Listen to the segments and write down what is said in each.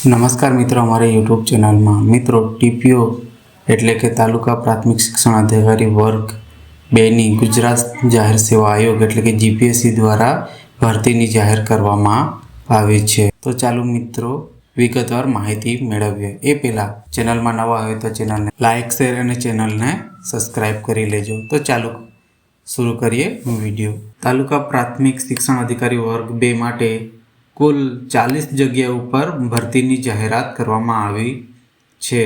नमस्कार मित्रों, हमारे यूट्यूब चैनल में मित्रों टीपीओ एटले के तालुका प्राथमिक शिक्षण अधिकारी वर्ग 2 गुजरात जाहिर सेवा आयोग एटले के जीपीएससी द्वारा भरतीनी जाहिर करवामां आवी छे। तो चालू मित्रों विगतवार माहिती मेळवीए। ए पहेला चेनल में नवा होय तो चेनल ने लाइक शेर अने चेनल ने सब्सक्राइब करी लेजो। तो चालू शुरू करिए विडियो। तालुका प्राथमिक शिक्षण अधिकारी वर्ग 2 माटे कुल 40 जग्याओं पर भरतीनी जाहेरात करवामां आवी छे।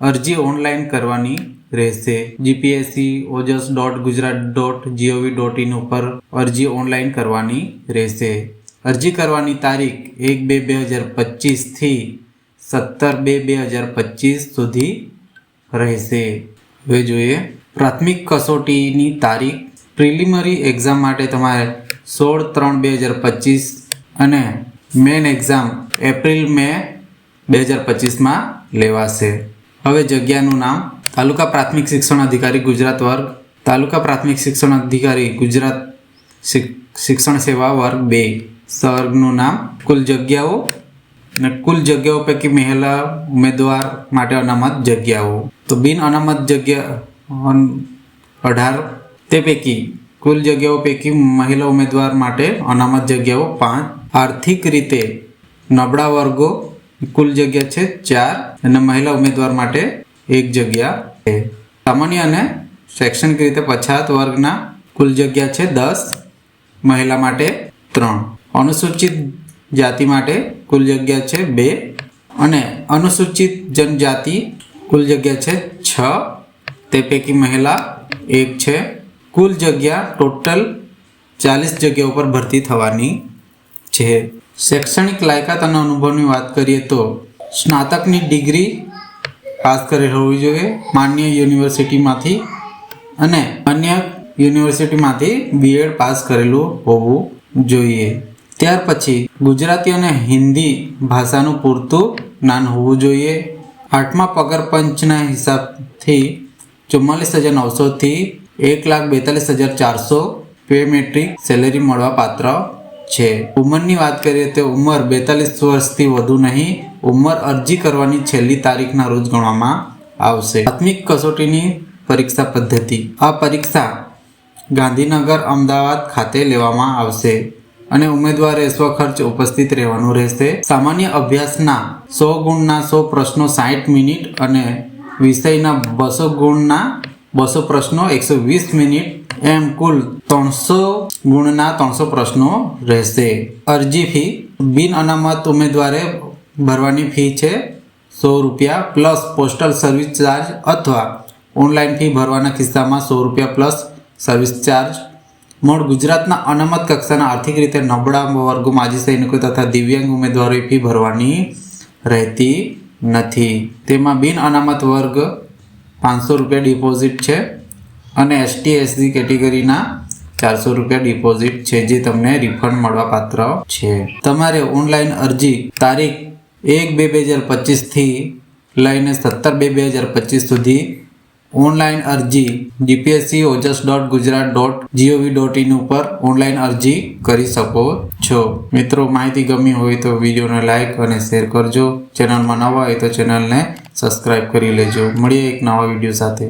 अरजी ऑनलाइन करवानी रहेशे। जीपीएससी ojas.gujarat.gov.in पर अरजी ऑनलाइन करवानी रहेशे। अरजी करवानी तारीख 1/2/2025 थी 17/2/2025 सुधी रहेशे। हवे जोईए प्राथमिक कसोटीनी तारीख। प्रिलिमिनरी एक्जाम माटे तमारे 16/3/2025 અને મેન એક્ઝામ એપ્રિલ-મે 2025 માં લેવાશે। હવે જગ્યાનું નામ તાલુકા પ્રાથમિક શિક્ષણ અધિકારી ગુજરાત વર્ગ, તાલુકા પ્રાથમિક શિક્ષણ અધિકારી ગુજરાત શિક્ષણ સેવા વર્ગ 2 સંવર્ગનું નામ। કુલ જગ્યાઓ અને કુલ જગ્યાઓ પૈકી મહિલા ઉમેદવાર માટે અનામત જગ્યાઓ તો બિન અનામત જગ્યા 18 તે પૈકી कुल जग्याओं पैकी महिला उम्मीदवार माटे अनामत जग्याओ 5। आर्थिक रीते नबड़ा वर्गो कुल जग्या छे 4 अने महिला उम्मीदवार माटे 1 जग्या है। सामान्य अने शैक्षणिक रीते पछात वर्गना कुल जग्या छे 10, महिला माटे 3। अनुसूचित जाति माटे कुल जग्या छे 2 अने अनुसूचित जनजाति कुल जग्या छे 6 ते पैकी महिला 1 छे। कुल जग्या टोटल 40 जग्याओं पर भर्ती थवानी छे। शैक्षणिक लायकात अने अनुभवनी वात करिए तो स्नातकनी डिग्री पास करेल होवी जोईए मान्य युनिवर्सिटीमांथी अने अन्य युनिवर्सिटीमांथी बीएड पास करेलुं होवुं जोईए। त्यार पछी गुजराती अने हिंदी भाषानुं पूरतुं ज्ञान होवुं जोईए। 8मा पगार पंचना हिसाबथी 44,900 थी 1,42,400 पे मेट्रिक सेलरी मळवा पात्र छे। उमरनी बात करिए तो उमर 42 वर्षथी वधु नहीं। उमर अरजी करवानी छेल्ली तारीखना रोज गणवामां आवशे। प्राथमिक कसोटीनी परीक्षा पद्धति। आ परीक्षा गांधीनगर अमदावाद खाते लेवामां आवशे अने उमेदवारे स्वखर्च उपस्थित रहेवानुं रहेशे। सामान्य अभ्यासना 100 गुणना 100 प्रश्नों 60 मिनिट अने विषयना 200 गुणना 200 प्रश्नों 120 मिनिट एम कुल 300 गुणना 300 प्रश्नों रहेशे। अरजी फी बिन अनामत उम्मीदवारे भरवानी फी छे 100 रुपया प्लस पोस्टल सर्विस चार्ज अथवा ऑनलाइन फी भरवाना किस्सामां 100 रुपया प्लस सर्विस चार्ज। मूळ गुजरातना अनामत कक्षाना आर्थिक रीते नबळा वर्गो माजी सैनिको तथा दिव्यांग उम्मीदवारोए फी भरवानी रहती नथी। तेमां बिन अनामत वर्ग 500 रुपया डिपोजिट है और एसटी एससी कैटेगरीना 400 रुपया डिपोजिट है जे तमने रिफंड मळवा पात्र है। तमारे ऑनलाइन अरजी तारीख 1/2/2025 थी लईने 17/2/2025 सुधी ऑनलाइन अरजी जीपीएससी ojas.gujarat.gov.in पर ऑनलाइन अरजी करी सको छो। मित्रों माहिती गमी होय तो वीडियो ने लाइक और शेर करजो। चेनल में नवा होय तो चेनल ने सब्सक्राइब करी लेजो। मळीए एक नवा वीडियो साथे।